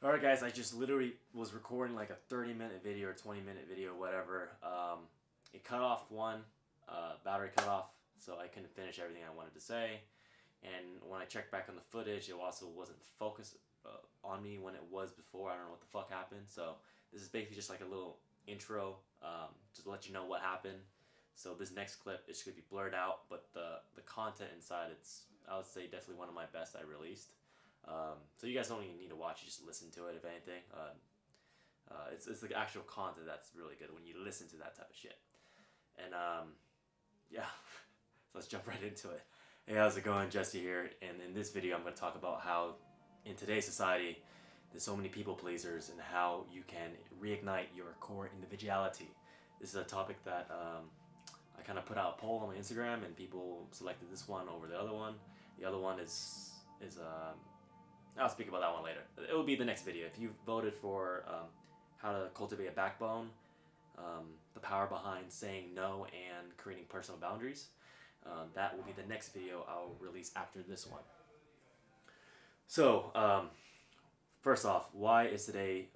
Alright guys, I just literally was recording like a 30-minute video or 20-minute video, whatever. It cut off one, battery cut off, so I couldn't finish everything I wanted to say. And when I checked back on the footage, it also wasn't focused on me when it was before. I don't know what the fuck happened. So this is basically just like a little intro, just to let you know what happened. So this next clip is going to be blurred out, but the content inside, it's, I would say, definitely one of my best I released. So you guys don't even need to watch it, just listen to it if anything. It's the actual content that's really good when you listen to that type of shit. And yeah, so let's jump right into it. Hey, how's it going? Jesse here, and in this video I'm going to talk about how in today's society there's so many people pleasers and how you can reignite your core individuality. This is a topic that I kind of put out a poll on my Instagram and people selected this one over the other one. The other one is I'll speak about that one later. It will be the next video. If you voted for how to cultivate a backbone, the power behind saying no and creating personal boundaries, that will be the next video I'll release after this one. So, first off, why is today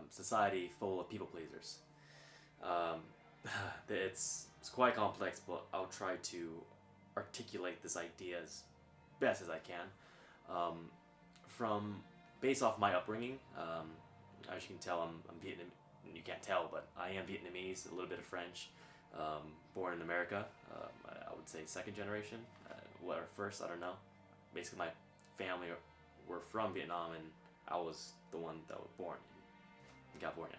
society full of people pleasers? It's quite complex, but I'll try to articulate this idea as best as I can. From based off my upbringing, as you can tell, I'm Vietnamese. You can't tell, but I am Vietnamese, a little bit of French. Born in America, I would say second generation, or first, I don't know. Basically, my family were from Vietnam, and I was the one that was born in California.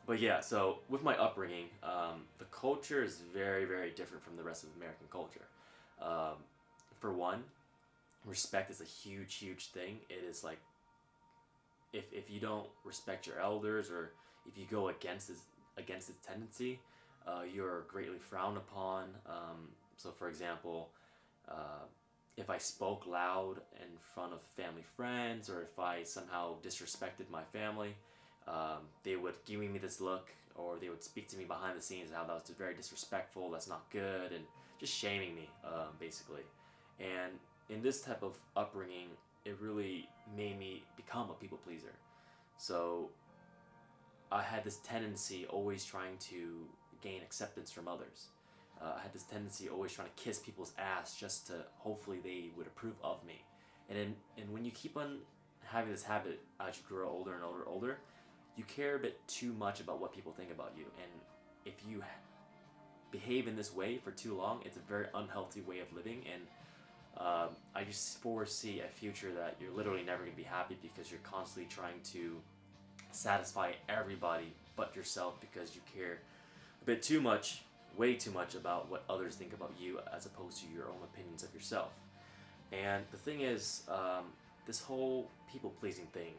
But yeah, so with my upbringing, the culture is very, very different from the rest of American culture. For one, respect is a huge, huge thing. It is like, if you don't respect your elders, or if you go against its tendency, you're greatly frowned upon. So for example, if I spoke loud in front of family friends, or if I somehow disrespected my family, they would give me this look, or they would speak to me behind the scenes how that was very disrespectful, that's not good, and just shaming me, basically. And in this type of upbringing, it really made me become a people pleaser. So I had this tendency always trying to gain acceptance from others. I had this tendency always trying to kiss people's ass just to hopefully they would approve of me. And when you keep on having this habit as you grow older and older, you care a bit too much about what people think about you. And if you behave in this way for too long, it's a very unhealthy way of living. And I just foresee a future that you're literally never going to be happy, because you're constantly trying to satisfy everybody but yourself, because you care a bit too much, way too much, about what others think about you as opposed to your own opinions of yourself. And the thing is, this whole people-pleasing thing,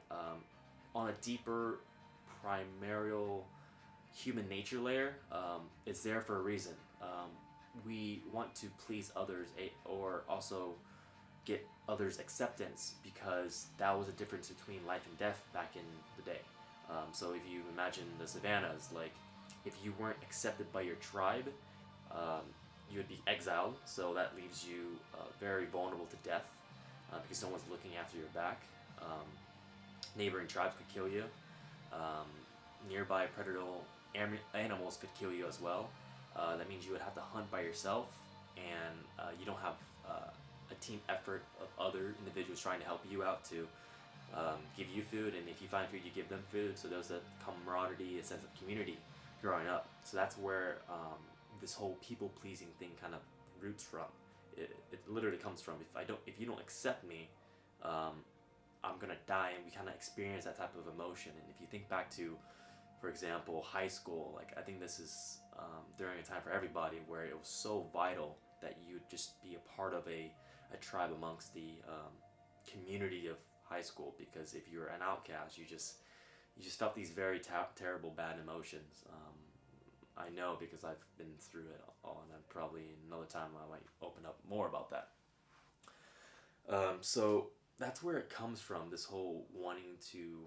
on a deeper, primary human nature layer, is there for a reason. We want to please others, or also get others' acceptance, because that was a difference between life and death back in the day. So if you imagine the savannas, like, if you weren't accepted by your tribe, you would be exiled, so that leaves you very vulnerable to death, because no one's looking after your back. Neighboring tribes could kill you. Nearby predatory animals could kill you as well. That means you would have to hunt by yourself, and you don't have a team effort of other individuals trying to help you out to give you food, and if you find food, you give them food. So there's a camaraderie, a sense of community growing up. So that's where this whole people-pleasing thing kind of roots from. It literally comes from, if you don't accept me, I'm gonna die. And we kind of experience that type of emotion. And if you think back to, for example, high school, like, I think this is during a time for everybody where it was so vital that you'd just be a part of a tribe amongst the community of high school, because if you were an outcast, you just felt these very terrible, bad emotions. I know, because I've been through it all, and I'd probably another time I might open up more about that. So that's where it comes from, this whole wanting to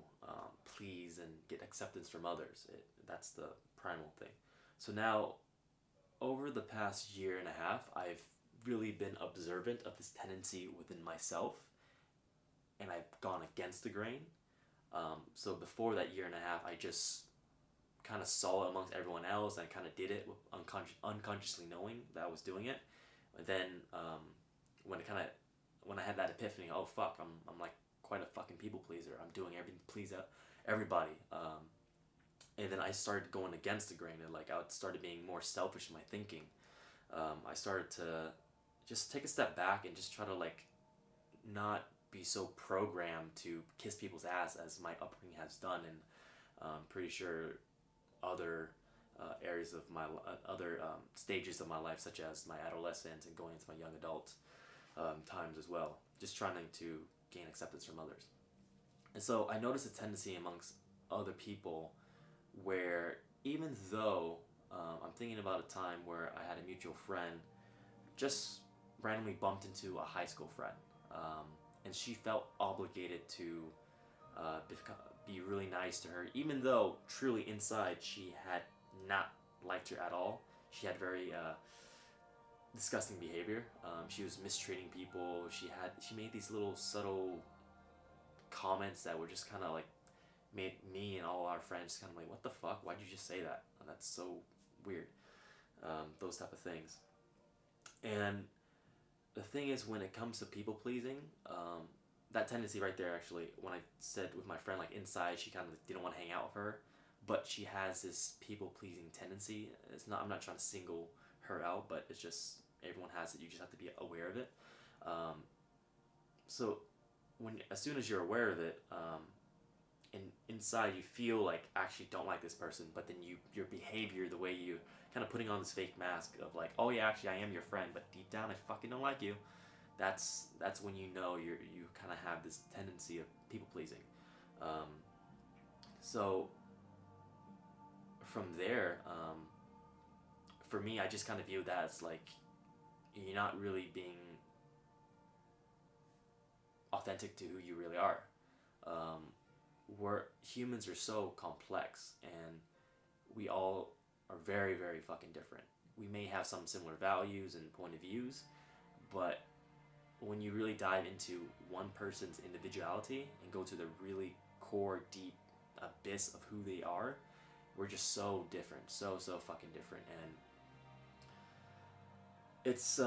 please and get acceptance from others. That's the primal thing. So now, over the past year and a half, I've really been observant of this tendency within myself, and I've gone against the grain. So before that year and a half, I just kind of saw it amongst everyone else and kind of did it with unconsciously knowing that I was doing it. And then when it kind of when I had that epiphany, oh fuck, I'm like quite a fucking people pleaser. I'm doing everything to please everybody. And then I started going against the grain, and like I started being more selfish in my thinking. I started to just take a step back and just try to like not be so programmed to kiss people's ass as my upbringing has done, and I'm pretty sure other areas of my other stages of my life, such as my adolescence and going into my young adult times as well, just trying to gain acceptance from others. And so I noticed a tendency amongst other people where even though I'm thinking about a time where I had a mutual friend just randomly bumped into a high school friend, and she felt obligated to be really nice to her, even though truly inside she had not liked her at all. She had very disgusting behavior. She was mistreating people. She made these little subtle comments that were just kind of like made me and all our friends kind of like, what the fuck? Why'd you just say that? That's so weird. Those type of things. And the thing is, when it comes to people pleasing, that tendency right there, actually, when I said with my friend, like inside she kind of didn't want to hang out with her, but she has this people pleasing tendency. I'm not trying to single her out, but it's just everyone has it. You just have to be aware of it. So as soon as you're aware of it, and inside you feel like actually don't like this person, but then your behavior, the way you kind of putting on this fake mask of like, oh yeah, actually I am your friend, but deep down I fucking don't like you. That's when you know you kind of have this tendency of people pleasing. So from there, for me, I just kind of view that as like you're not really being authentic to who you really are. Humans are so complex, and we all are very, very fucking different. We may have some similar values and point of views, but when you really dive into one person's individuality and go to the really core, deep abyss of who they are, we're just so different, so fucking different. And it's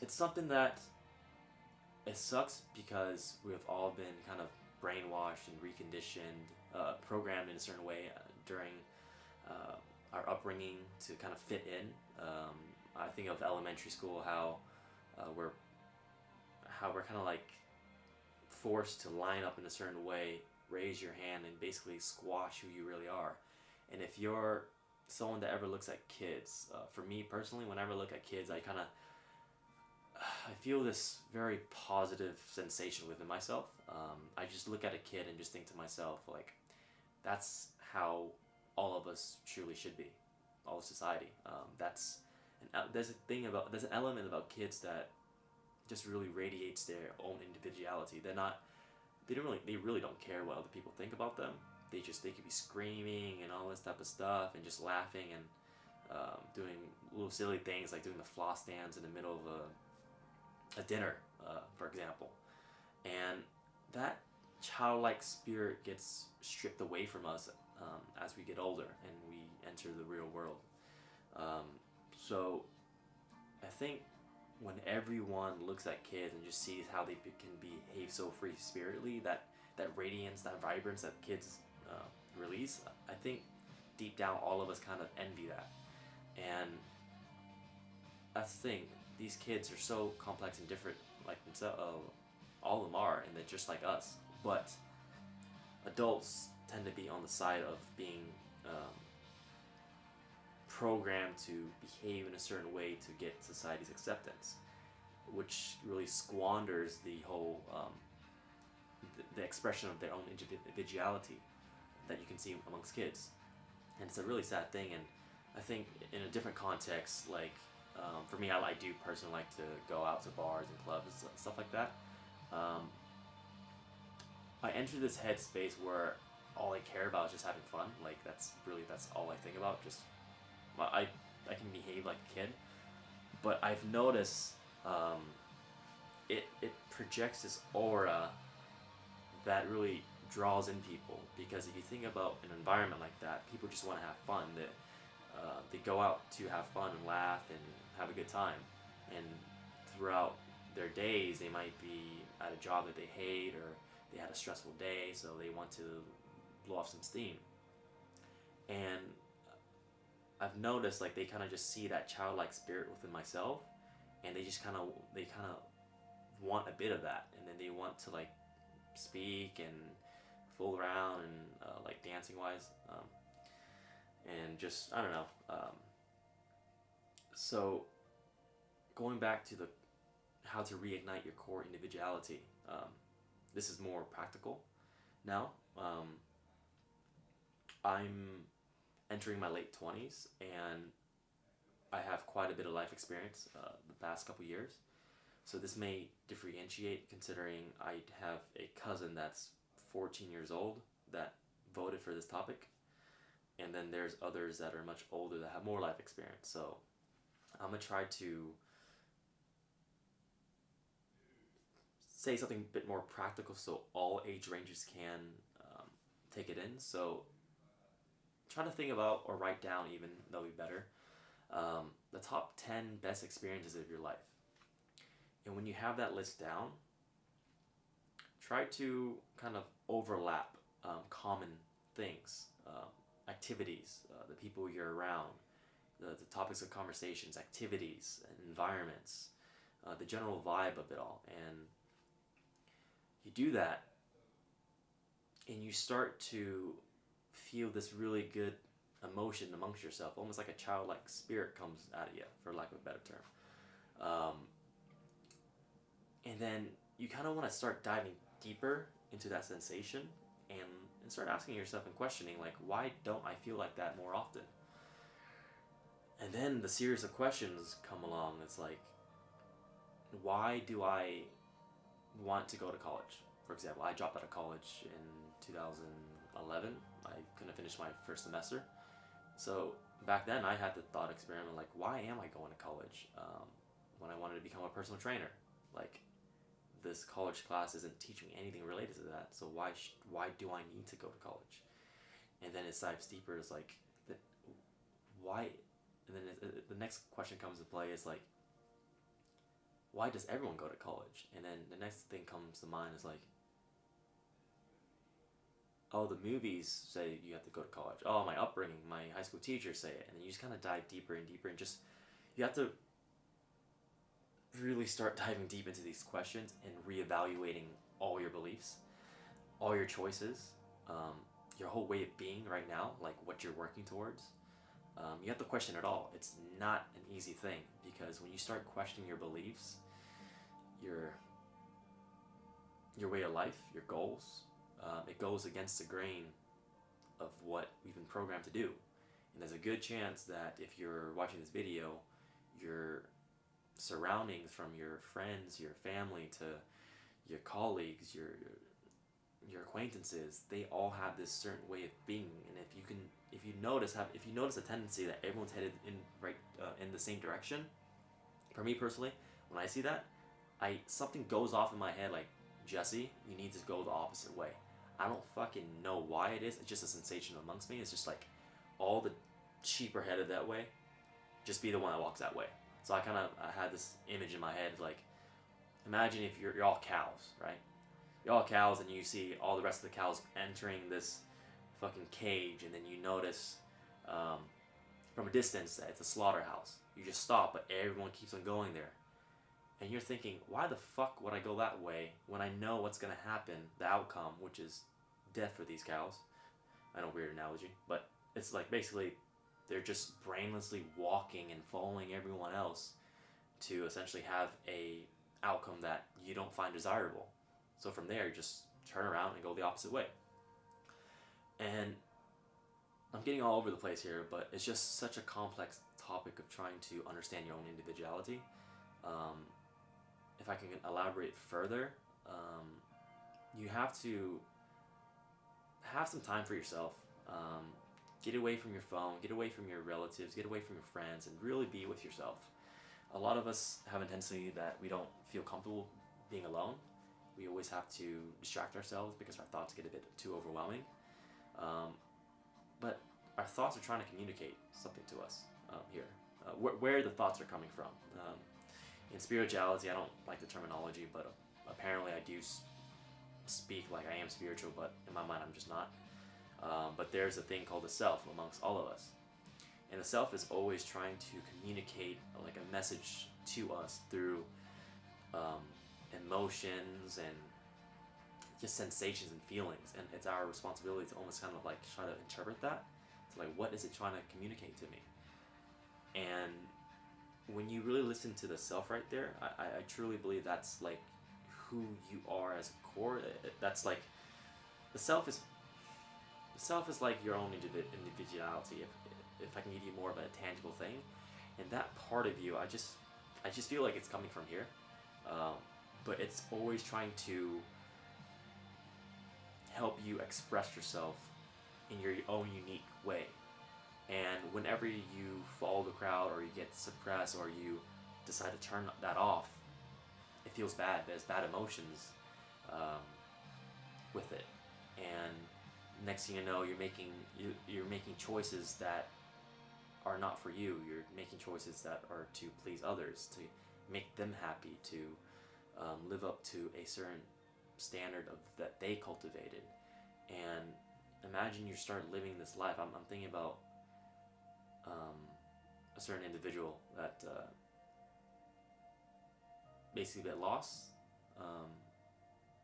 something that it sucks because we have all been kind of brainwashed and reconditioned, programmed in a certain way during our upbringing to kind of fit in. I think of elementary school, how we're kind of like forced to line up in a certain way, raise your hand, and basically squash who you really are. And if you're someone that ever looks at kids, for me personally, whenever I look at kids, I feel this very positive sensation within myself. I just look at a kid and just think to myself, like, that's how all of us truly should be, all of society. There's an element about kids that just really radiates their own individuality. They really don't care what other people think about them. They could be screaming and all this type of stuff and just laughing and doing little silly things like doing the floss dance in the middle of a dinner, for example. And that childlike spirit gets stripped away from us as we get older and we enter the real world. So I think when everyone looks at kids and just sees how they can behave so free-spiritedly, that radiance, that vibrance that kids release, I think deep down all of us kind of envy that. And that's the thing, these kids are so complex and different, like themselves, all of them are, and they're just like us. But adults tend to be on the side of being programmed to behave in a certain way to get society's acceptance, which really squanders the whole the expression of their own individuality that you can see amongst kids. And it's a really sad thing. And I think in a different context, like for me, I do personally like to go out to bars and clubs and stuff like that. I enter this headspace where all I care about is just having fun. Like that's all I think about. Just I can behave like a kid, but I've noticed it projects this aura that really draws in people, because if you think about an environment like that, people just want to have fun. They go out to have fun and laugh and have a good time, and throughout their days they might be at a job that they hate, or they had a stressful day, so they want to blow off some steam. And I've noticed like they kind of just see that childlike spirit within myself, and they kind of want a bit of that, and then they want to like speak and fool around and like dancing wise, and just I don't know. So going back to the how to reignite your core individuality, this is more practical now. I'm entering my late 20s, and I have quite a bit of life experience the past couple years. So this may differentiate, considering I have a cousin that's 14 years old that voted for this topic, and then there's others that are much older that have more life experience. So I'm gonna try to say something a bit more practical so all age ranges can take it in. So try to think about or write down, even that'll be better, the top 10 best experiences of your life. And when you have that list down, try to kind of overlap common things, activities, the people you're around, the topics of conversations, activities, environments, the general vibe of it all. And you do that, and you start to feel this really good emotion amongst yourself, almost like a childlike spirit comes out of you, for lack of a better term. And then you kind of want to start diving deeper into that sensation, and start asking yourself and questioning, like, why don't I feel like that more often? And then the series of questions come along. It's like, why do I want to go to college? For example, I dropped out of college in 2011. I couldn't finish my first semester. So back then I had the thought experiment, like, why am I going to college when I wanted to become a personal trainer? Like, this college class isn't teaching me anything related to that, so why do I need to go to college? And then it dives deeper. It's like, why? And then the next question comes into play is like, why does everyone go to college? And then the next thing comes to mind is like, oh, the movies say you have to go to college. Oh, my upbringing, my high school teachers say it. And then you just kind of dive deeper and deeper, and just, you have to really start diving deep into these questions and reevaluating all your beliefs, all your choices, your whole way of being right now, like what you're working towards. You have to question it all. It's not an easy thing, because when you start questioning your beliefs, your way of life, your goals, it goes against the grain of what we've been programmed to do. And there's a good chance that if you're watching this video, your surroundings, from your friends, your family, to your colleagues, your acquaintances, they all have this certain way of being. And if you notice a tendency that everyone's headed in in the same direction, for me personally, when I see that, something goes off in my head like, Jesse, you need to go the opposite way. I don't fucking know why it is. It's just a sensation amongst me. It's just like, all the sheep are headed that way. Just be the one that walks that way. So I had this image in my head, like, imagine if you're all cows, right? You're all cows, and you see all the rest of the cows entering this fucking cage, and then you notice from a distance that it's a slaughterhouse. You just stop, but everyone keeps on going there. And you're thinking, why the fuck would I go that way when I know what's going to happen, the outcome, which is death for these cows? I know, weird analogy, but it's like, basically, they're just brainlessly walking and following everyone else to essentially have a outcome that you don't find desirable. So from there, you just turn around and go the opposite way. And I'm getting all over the place here, but it's just such a complex topic of trying to understand your own individuality. If I can elaborate further, you have to have some time for yourself. Get away from your phone, get away from your relatives, get away from your friends, and really be with yourself. A lot of us have a tendency that we don't feel comfortable being alone. We always have to distract ourselves because our thoughts get a bit too overwhelming. But our thoughts are trying to communicate something to us here. Where the thoughts are coming from. In spirituality, I don't like the terminology, but apparently I do speak like I am spiritual, but in my mind I'm just not. But there's a thing called the self amongst all of us. And the self is always trying to communicate like a message to us through emotions and just sensations and feelings. And it's our responsibility to almost kind of like try to interpret that. It's like, what is it trying to communicate to me? And when you really listen to the self right there, I truly believe that's like who you are as a core. That's like the self is like your own individuality. If I can give you more of a tangible thing, and that part of you, I just feel like it's coming from here, but it's always trying to help you express yourself in your own unique way. And whenever you follow the crowd, or you get suppressed, or you decide to turn that off, it feels bad. There's bad emotions with it, and next thing you know, you're making choices that are not for you. You're making choices that are to please others, to make them happy, to live up to a certain standard of that they cultivated. And imagine you start living this life. I'm thinking about a certain individual that basically got lost.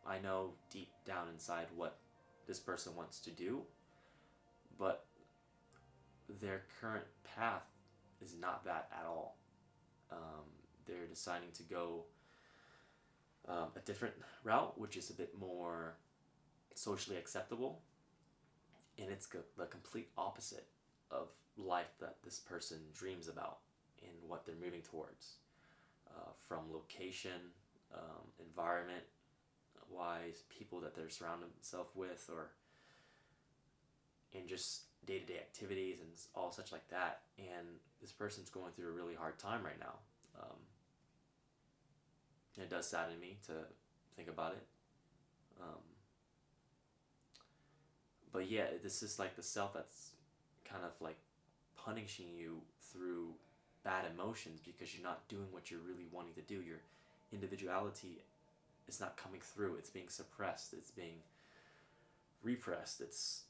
I know deep down inside what this person wants to do, but their current path is not that at all. They're deciding to go a different route, which is a bit more socially acceptable, and it's the complete opposite of life that this person dreams about and what they're moving towards, from location, environment wise, people that they're surrounding themselves with, or in just day-to-day activities and all such like that. And this person's going through a really hard time right now. It does sadden me to think about it. But yeah, this is like the self that's kind of like punishing you through bad emotions because you're not doing what you're really wanting to do. Your individuality is not coming through. It's being suppressed. It's being repressed. It's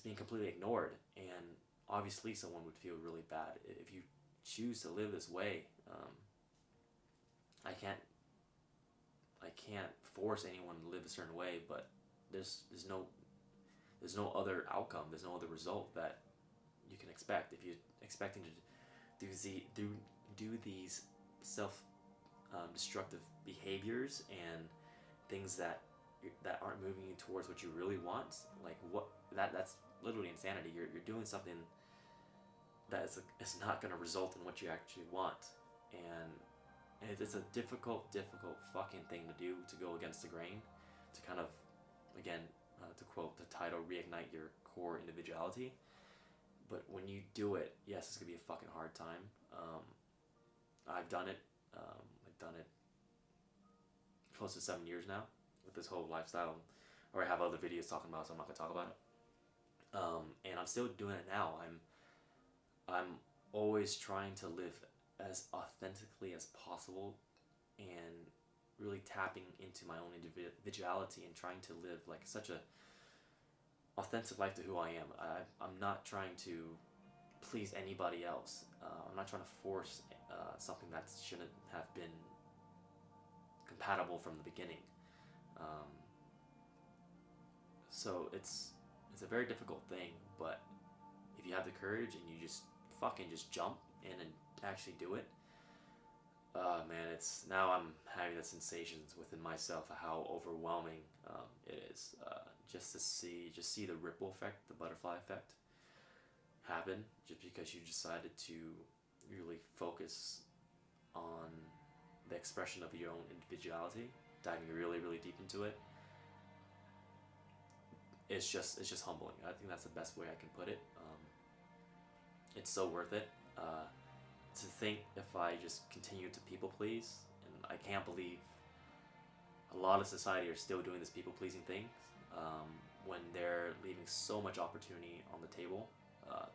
being completely ignored. And obviously someone would feel really bad if you choose to live this way. I can't force anyone to live a certain way, but there's no other outcome. There's no other result that you can expect if you're expecting to do these self destructive behaviors and things that aren't moving you towards what you really want. Like that's literally insanity. You're doing something that is not going to result in what you actually want, and it's a difficult fucking thing to do, to go against the grain, to kind of, again, to quote the title, reignite your core individuality. But when you do it, yes, it's gonna be a fucking hard time. I've done it. I've done it close to 7 years now with this whole lifestyle, or I have other videos talking about it, so I'm not gonna talk about it. And I'm still doing it now. I'm always trying to live as authentically as possible and really tapping into my own individuality and trying to live like such a authentic life to who I am. I'm not trying to please anybody else. I'm not trying to force something that shouldn't have been compatible from the beginning. So it's a very difficult thing, but if you have the courage and you just fucking just jump in and actually do it, man, it's now I'm having the sensations within myself of how overwhelming it is, just to see the ripple effect, the butterfly effect happen, just because you decided to really focus on the expression of your own individuality, diving really deep into it. It's just humbling. I think that's the best way I can put it. It's so worth it. To think if I just continue to people please, and I can't believe a lot of society are still doing this people-pleasing thing, when they're leaving so much opportunity on the table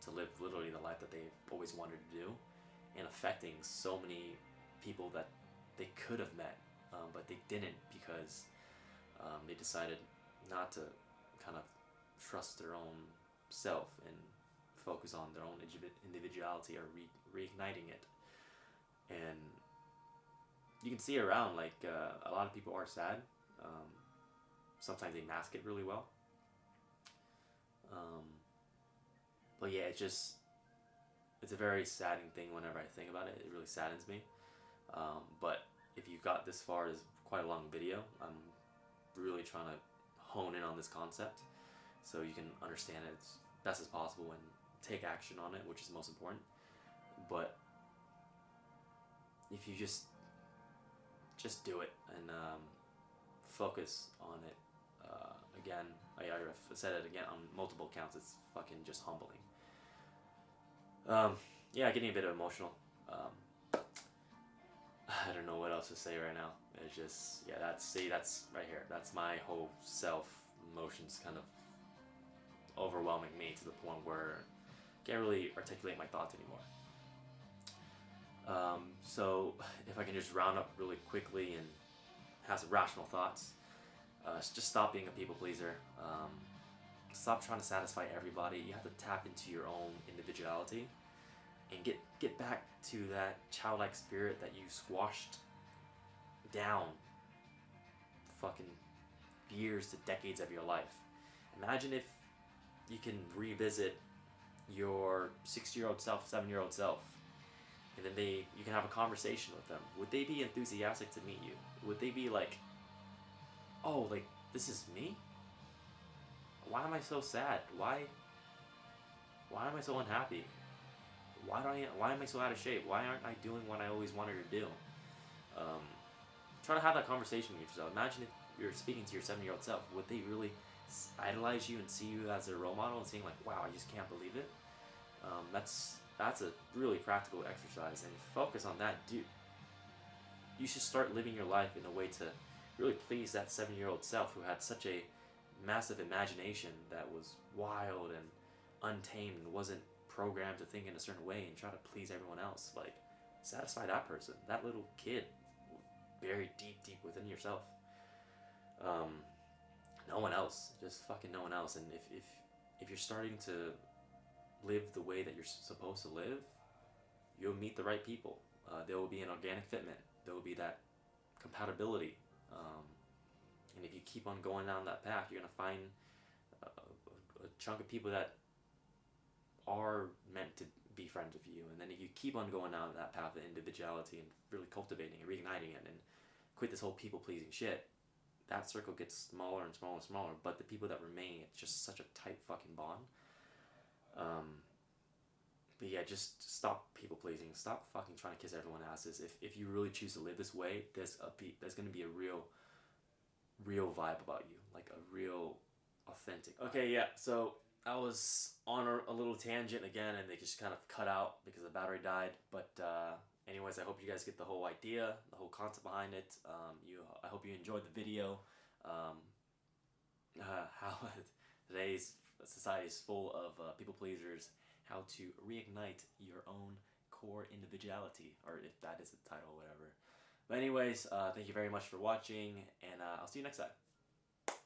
to live literally the life that they've always wanted to do, and affecting so many people that they could have met, but they didn't because they decided not to kind of trust their own self and focus on their own individuality, or reigniting it. And you can see around, like, a lot of people are sad. Sometimes they mask it really well. But yeah, it's a very saddening thing whenever I think about it. It really saddens me. But if you got this far, it's quite a long video. I'm really trying to hone in on this concept so you can understand it as best as possible and take action on it, which is most important. But if you just do it and focus on it. Again, I've said it again on multiple accounts. It's fucking just humbling. Yeah, getting a bit emotional. I don't know what else to say right now. It's just, yeah, that's right here. That's my whole self emotions kind of overwhelming me to the point where I can't really articulate my thoughts anymore. So if I can just round up really quickly and have some rational thoughts, just stop being a people pleaser. Stop trying to satisfy everybody. You have to tap into your own individuality and get back to that childlike spirit that you squashed down fucking years to decades of your life. Imagine if you can revisit your 6-year-old self, 7-year-old self, and then you can have a conversation with them. Would they be enthusiastic to meet you? Would they be like, oh, like, this is me? Why am I so sad? Why am I so unhappy? Why am I so out of shape? Why aren't I doing what I always wanted to do? Try to have that conversation with yourself. Imagine if you're speaking to your 7-year-old self. Would they really idolize you and see you as their role model and saying like, wow, I just can't believe it? That's a really practical exercise, and focus on that. Dude, you should start living your life in a way to really please that 7-year-old self who had such a massive imagination that was wild and untamed and wasn't programmed to think in a certain way and try to please everyone else. Like, satisfy that person, that little kid buried deep within yourself. No one else, just fucking no one else. And if you're starting to live the way that you're supposed to live, you'll meet the right people. There will be an organic fitment. There will be that compatibility. And if you keep on going down that path, you're going to find a chunk of people that are meant to be friends with you. And then if you keep on going down that path of individuality and really cultivating and reigniting it and quit this whole people-pleasing shit, that circle gets smaller and smaller and smaller. But the people that remain, it's just such a tight fucking bond. But yeah, just stop people pleasing. Stop fucking trying to kiss everyone's asses. If you really choose to live this way, there's gonna be a real vibe about you, like a real authentic vibe. Okay, yeah. So I was on a little tangent again, and they just kind of cut out because the battery died. But anyways, I hope you guys get the whole idea, the whole concept behind it. I hope you enjoyed the video. How today's society is full of people pleasers. How to reignite your own core individuality, or if that is the title, whatever. But anyways, thank you very much for watching, and I'll see you next time.